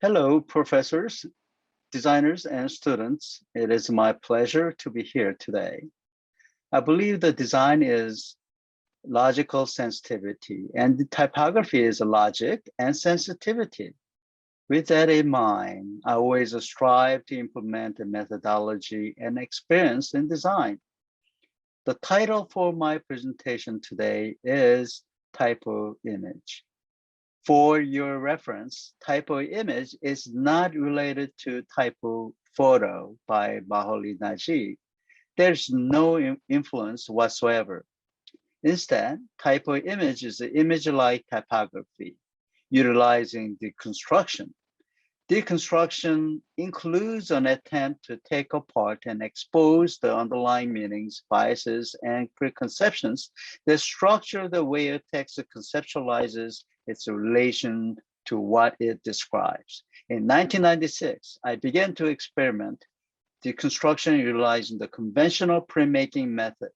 Hello, professors, designers, and students. It is my pleasure to be here today. I believe that design is logical sensitivity, and the typography is logic and sensitivity. With that in mind, I always strive to implement a methodology and experience in design. The title for my presentation today is Typo-Image. For your reference, Typo-Image is not related to Typo Photo by Baholi Najib. There's no influence whatsoever. Instead, Typo-Image is an image-like typography, utilizing deconstruction. Deconstruction includes an attempt to take apart and expose the underlying meanings, biases, and preconceptions that structure the way a text conceptualizes its relation to what it describes. In 1996, I began to experiment deconstruction utilizing the conventional printmaking method.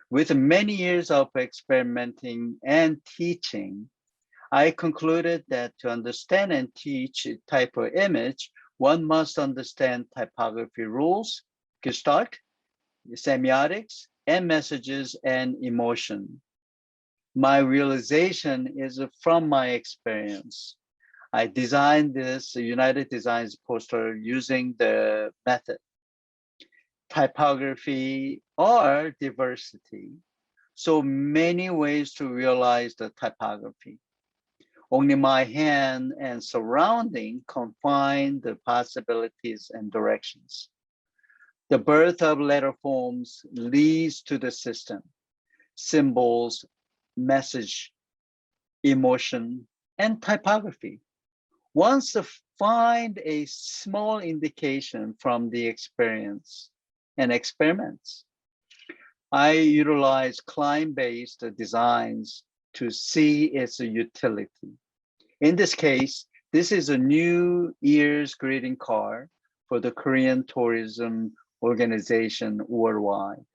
With many years of experimenting and teaching, I concluded that to understand and teach Typo-Image, one must understand typography rules, gestalt, semiotics, and messages and emotion. My realization is from my experience. I designed this United Designs poster using the method. Typography or diversity. So many ways to realize the typography. Only my hand and surrounding confine the possibilities and directions. The birth of letterforms leads to the system, symbols, message, emotion, and typography. Once find a small indication from the experience and experiments, I utilize client-based designs to see its utility. In this case, this is a New Year's greeting card for the Korean tourism organization worldwide.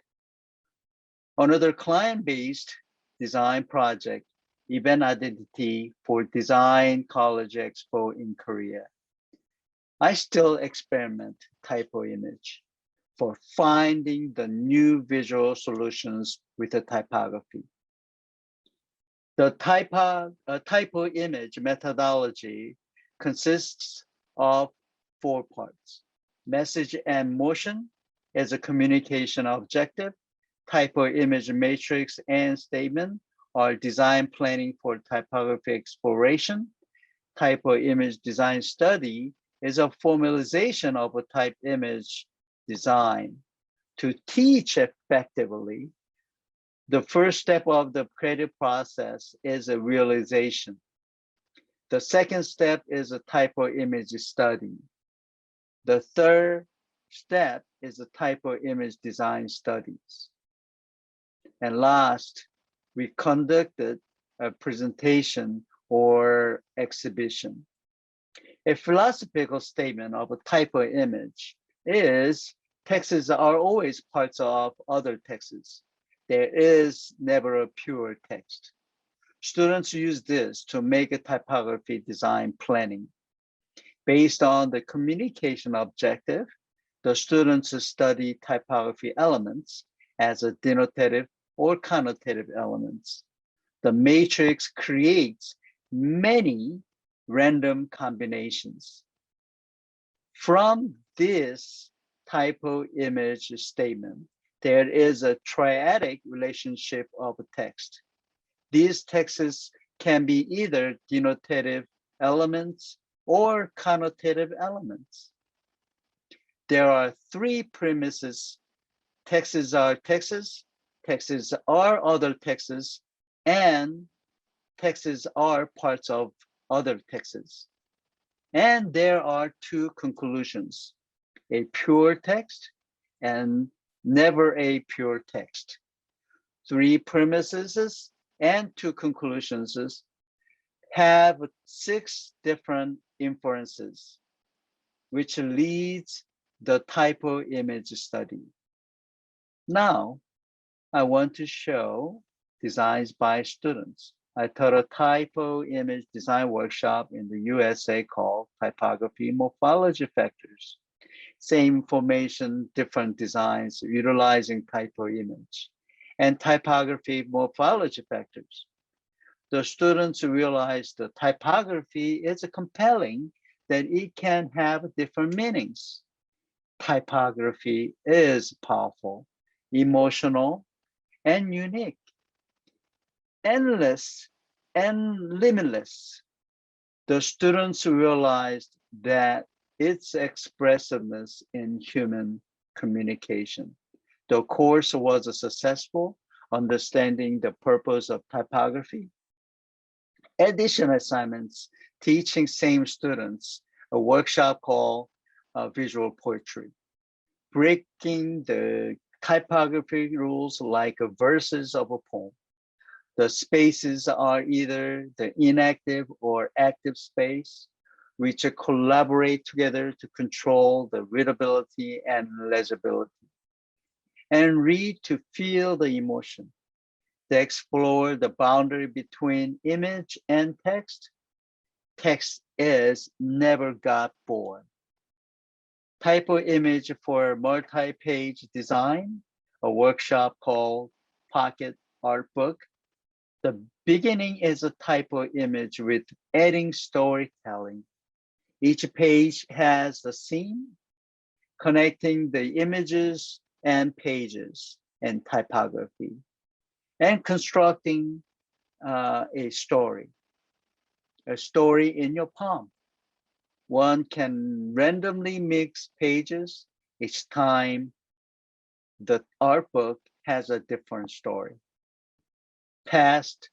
Another client-based design project, event identity for Design College Expo in Korea. I still experiment Typo-Image for finding the new visual solutions with the typography. The Typo-Image methodology consists of 4 parts. Message and motion as a communication objective, Typo-Image matrix and statement are design planning for typography exploration. Typo-Image design study is a formalization of a type-image design. To teach effectively, the first step of the creative process is a realization. The second step is a Typo-Image study. The third step is a Typo-Image design studies. And last, we conducted a presentation or exhibition. A philosophical statement of a Typo-Image is texts are always parts of other texts. There is never a pure text. Students use this to make a typography design planning. Based on the communication objective, the students study typography elements as a denotative or connotative elements. The matrix creates many random combinations. From this Typo-Image statement, there is a triadic relationship of a text. These texts can be either denotative elements or connotative elements. There are 3 premises. Texts are texts, texts are other texts, and texts are parts of other texts. And there are 2 conclusions, a pure text and never a pure text. 3 premises and 2 conclusions have 6 different inferences, which leads the Typo-Image study. Now, I want to show designs by students. I taught a typo-image design workshop in the USA called Typography Morphology Factors. Same information, different designs, utilizing typo-image and typography morphology factors. The students realized the typography is compelling, that it can have different meanings. Typography is powerful, emotional, and unique, endless and limitless. The students realized that its expressiveness in human communication. The course was successful, understanding the purpose of typography. Additional assignments, teaching same students a workshop called visual poetry, breaking the typography rules like verses of a poem. The spaces are either the inactive or active space, which collaborate together to control the readability and legibility. And read to feel the emotion. They explore the boundary between image and text. Text is never got bored. Typo-Image for multi-page design, a workshop called Pocket Art Book. The beginning is a Typo-Image with adding storytelling. Each page has a scene connecting the images and pages and typography, and constructing a story in your palm. One can randomly mix pages each time the art book has a different story. Past,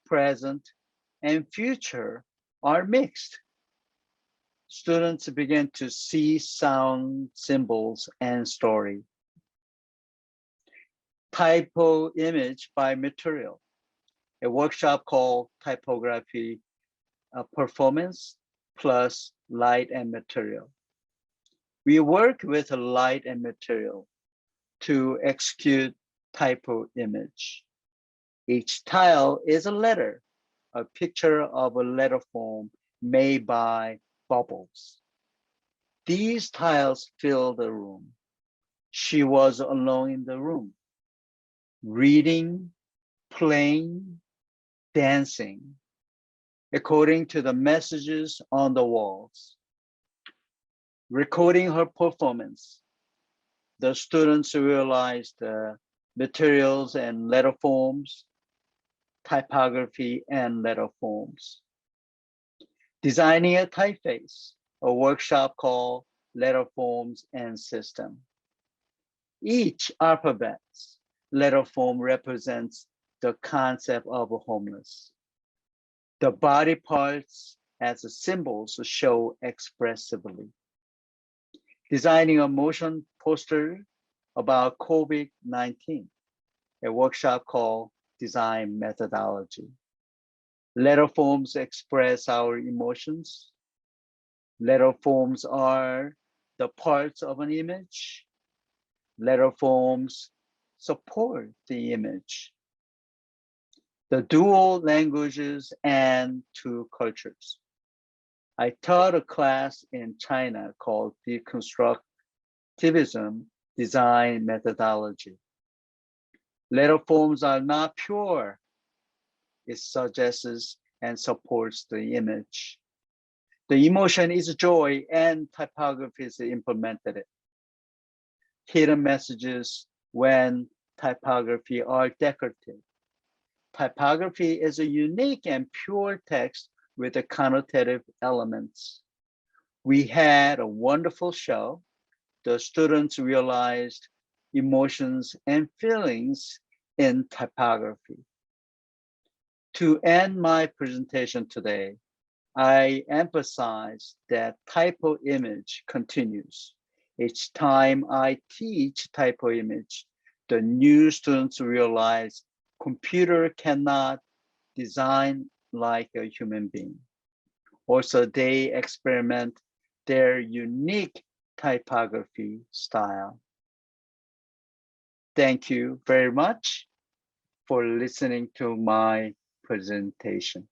present, and future are mixed. Students begin to see sound, symbols, and story. Typo-Image by material, a workshop called Typography Performance plus Light and Material. We work with light and material to execute Typo-Image. Each tile is a letter, a picture of a letter form made by bubbles. These tiles fill the room. She was alone in the room, reading, playing, dancing, according to the messages on the walls. Recording her performance, the students realized the materials and letter forms, typography and letter forms. Designing a typeface, a workshop called Letter Forms and System. Each alphabet's letter form represents the concept of a homeless. The body parts as symbols show expressively. Designing a motion poster about COVID-19, a workshop called Design Methodology. Letter forms express our emotions. Letter forms are the parts of an image. Letter forms support the image. The dual languages and two cultures. I taught a class in China called Deconstructivism Design Methodology. Letter forms are not pure. It suggests and supports the image. The emotion is joy, and typography is implemented it. Hidden messages when typography are decorative. Typography is a unique and pure text with the connotative elements. We had a wonderful show. The students realized emotions and feelings in typography. To end my presentation today, I emphasize that Typo-Image continues. Each time I teach Typo-Image, the new students realize computer cannot design like a human being. Also, they experiment their unique typography style. Thank you very much for listening to my presentation.